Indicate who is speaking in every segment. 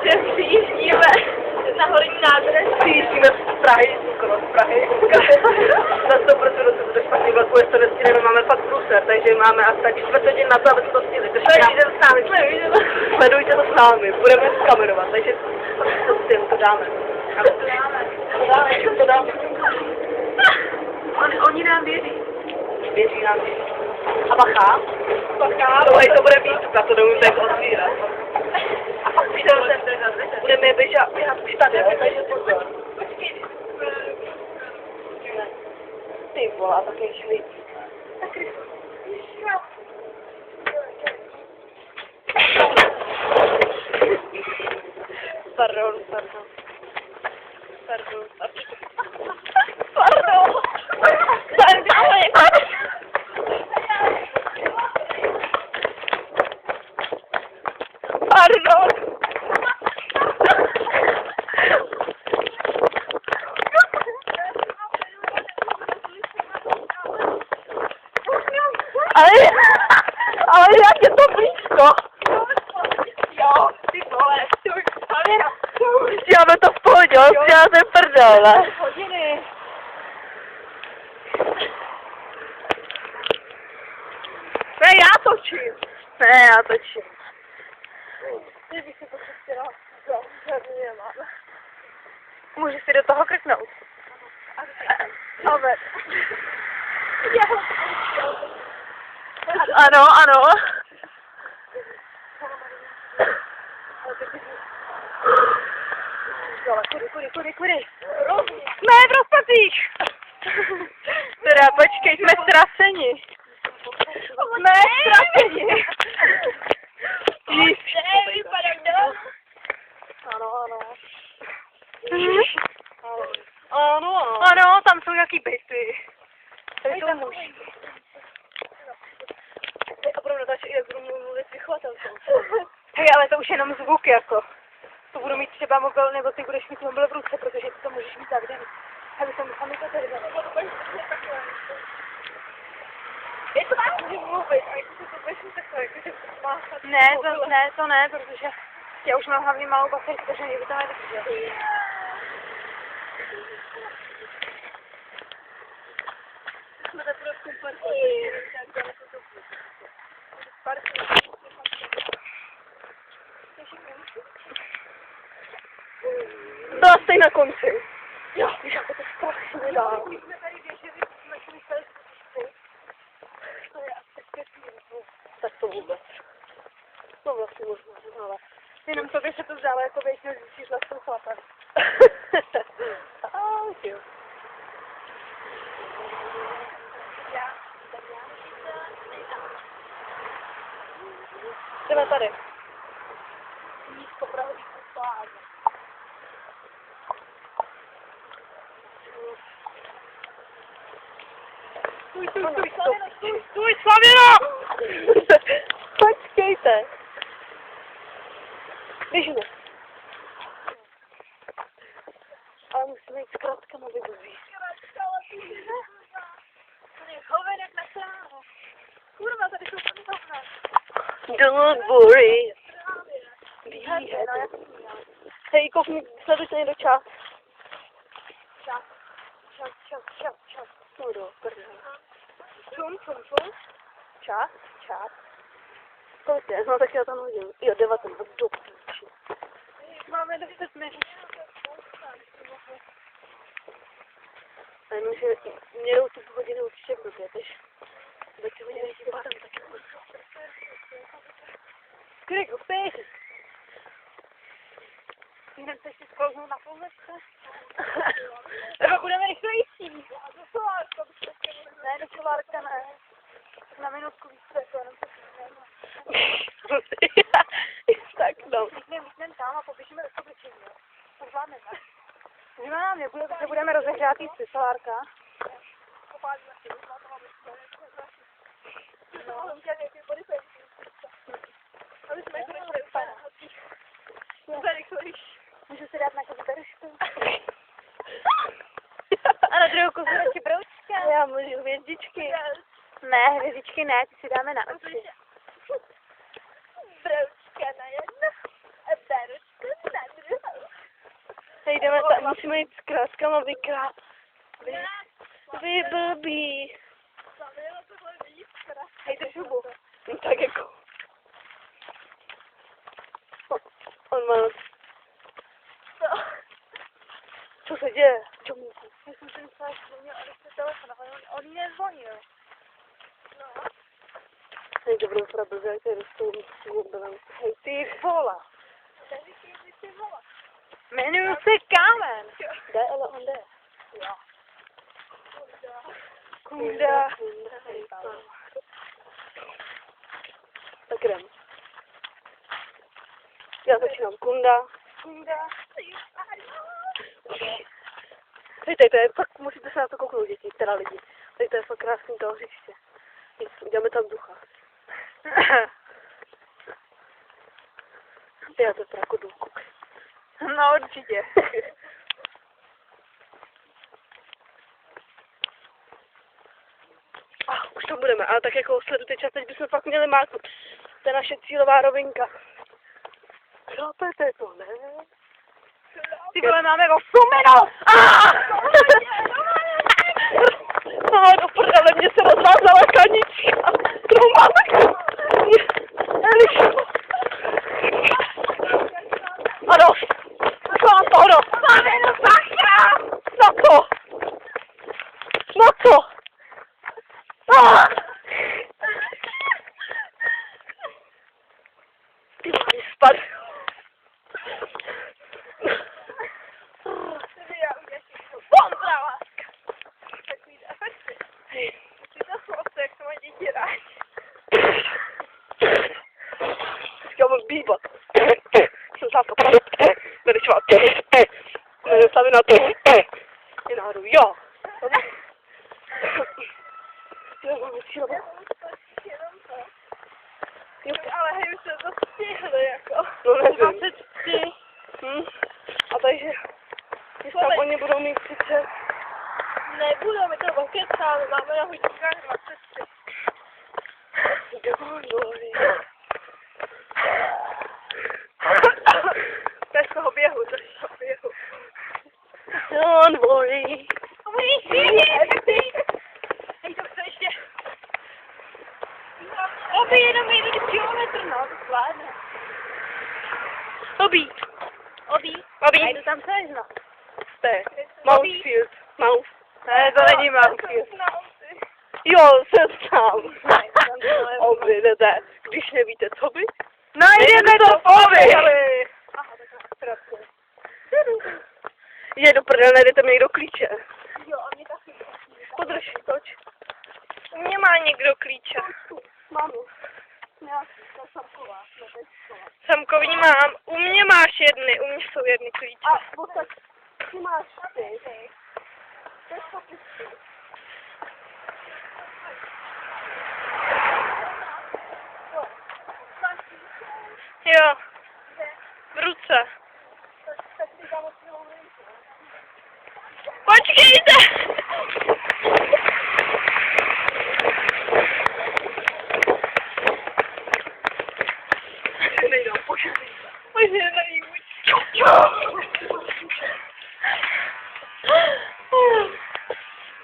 Speaker 1: že přijíždíme na horní nádrž.
Speaker 2: Přijíždíme z Prahy, skoro z Prahy. Na 100% se bude špatný vlaku, jestli to nestíneme, máme fakt průser, takže máme asi tak 4 hodin na to, aby se to stihli. Sledujte to s námi, sledujte to s námi, budeme kamerovat, takže to dáme. To dáme.
Speaker 1: Oni nám věří.
Speaker 2: Věří nám. A bacha? To bude výstup, na to neumím tak otvírat. A pak budeme běhat už tady, takže pozor. Ty volá, taky šli. Pardon. Ale jak je to blízko?
Speaker 1: Jo, ty vole,
Speaker 2: Děláme to v pohodě, já jsem prdele.
Speaker 1: hodiny.
Speaker 2: Ne, já točím. Ne, já točím.
Speaker 1: Ty bych si pochopila, že nemáme.
Speaker 2: Můžeš si do toho krknout.
Speaker 1: Ale.
Speaker 2: Ano.
Speaker 1: Kudy.
Speaker 2: Ne, v rozpacích. Teda, počkej, jsme ztraceni. Jsme ztraceni. Ano, tam jsou nějaký byty. Tady jsou muži. A budou natáčet, jak budu mluvit vychovatelkou. Hej, ale to už je jenom zvuk, jako. To budu mít třeba mobil, nebo ty budeš mít mobil v ruce, protože ty to můžeš mít tak den. Hele, to mi to tady dalo. Je to tak, můžu mluvit, a jako se to budeš mít takové, jakože máchat. Ne, to ne, protože já už mám hlavně malou baterku, takže mě by to nevydrželo. Jsme to prostě parkují, tak dáme to parkují. Byla jsi na konci. Jo, víš, jako to strašně dá. My jsme tady běželi, jsme šli tady to je asi 5 minut. Tak to vůbec. No vlastně možná, ale jenom tobě se to zdálo, jako běž nezjistíš na svou chlapem. Jo. Jdeme tady. Nízko prahový pláže. Stůj, Slavino! Počkejte. Běžíme. Ale musíme jít s kratkama vybuzí.
Speaker 1: Hovenek na stránu. Kurva, tady jsou tam hovna.
Speaker 2: Don't worry. Hej, sleduj se někdo čas. Čas. No do prdele. Čum. Čas. Kolik je? No tak já tam hodím. Jo, 19.
Speaker 1: Máme 10 minut.
Speaker 2: A jenom, že mě jdou ty hodiny určitě blbě, takže... Teď se hodně nejsi tam taky. Skryk, upěch!
Speaker 1: Jdem se ještě sklouznout na pouzečce. Nebo budeme rychlejší. Do solárka.
Speaker 2: Ne, do solárka ne.
Speaker 1: Na minutku víc jako jenom se
Speaker 2: tak no.
Speaker 1: Vícnem tam a poběžíme do sobličení. To zvládneme.
Speaker 2: Budeme rozehřát jíst z solárka.
Speaker 1: No, aby jsme rychle rychlejší.
Speaker 2: Můžu si dát na kozerušku?
Speaker 1: A na druhou kozu radši broučka.
Speaker 2: Já můžu hvězdičky. Ne, hvězdičky ne, ty si dáme na oči.
Speaker 1: Broučka na jedno a beručka na
Speaker 2: jdeme tam, musíme jít s kráskama vykrát. Vy blbý.
Speaker 1: Hej, to šubu.
Speaker 2: No tak jako. On má... Co se děje? Čomíku.
Speaker 1: Já jsem si myslela, že to měl telefon, ale on mě zvonil. No.
Speaker 2: Hej, dobrou pravdu, že tady dostou mobilem.
Speaker 1: Hej, ty vole. Jmenuji se Kámen.
Speaker 2: Jde, ale on jde.
Speaker 1: Jo. Kunda.
Speaker 2: Tak jdem. Já začínám Kunda.
Speaker 1: Kunda.
Speaker 2: Hej, tady to je fakt, musíte se na to kouknout, děti, teda lidi. Tady to je fakt krásný to hřiště. Uděláme tam ducha. Já to jako důku.
Speaker 1: No určitě.
Speaker 2: Už to budeme, ale tak jako sledujte čas, teď bychom fakt měli máknout. To je naše cílová rovinka. Chápete to, ne?
Speaker 1: Ty vole, máme 8 minut!
Speaker 2: No, do prdele, mě se rozvázala kanička. No, máme... Elišu. Ano. Mám to, ano.
Speaker 1: Máme no sakra!
Speaker 2: Na co? Na co? Ty máš spad.
Speaker 1: Bombra, láska! Takový efekty. Ty to jsou jak to mají děti rádi.
Speaker 2: Já mám bíbat. Jsem sávka. Tady čvát. Jmenuji se na to. Je náhodou, jo. Jo, máme cílovou.
Speaker 1: Ale hej, už se to stihli, jako.
Speaker 2: No nevím.
Speaker 1: 23.
Speaker 2: A takže, když tam oni budou mít 30.
Speaker 1: Nebudou, my to okecáme, máme na hodinkách 23.
Speaker 2: Don't worry.
Speaker 1: To je z toho běhu, to je z toho běhu.
Speaker 2: Don't worry.
Speaker 1: Hej, to chce ještě. Oby jenom 1 kilometr, no, to zvládne.
Speaker 2: Obí.
Speaker 1: Obí.
Speaker 2: Obí.
Speaker 1: A jdu tam seš, no.
Speaker 2: To je Mountfield. Mount.
Speaker 1: Ne, to není Mountfield.
Speaker 2: Jo, jsem tam. Obí, jdete. Když nevíte, co by?
Speaker 1: Najdeme to v Obi!
Speaker 2: Je do prdele, najdete mi někdo klíče.
Speaker 1: Jo, a mě taky.
Speaker 2: Podrž, toč.
Speaker 1: U mě má někdo klíče.
Speaker 2: Mámu.
Speaker 1: Samkovní mám. U mě máš jedny, u mě jsou jedny klíče.
Speaker 2: A tak ty máš ty.
Speaker 1: Jo. V ruce. Počkejte!
Speaker 2: Nejdou, počkej.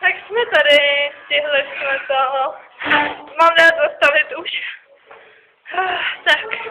Speaker 1: Tak jsme tady, stihli jsme to. Mám rád zastavit už. Tak.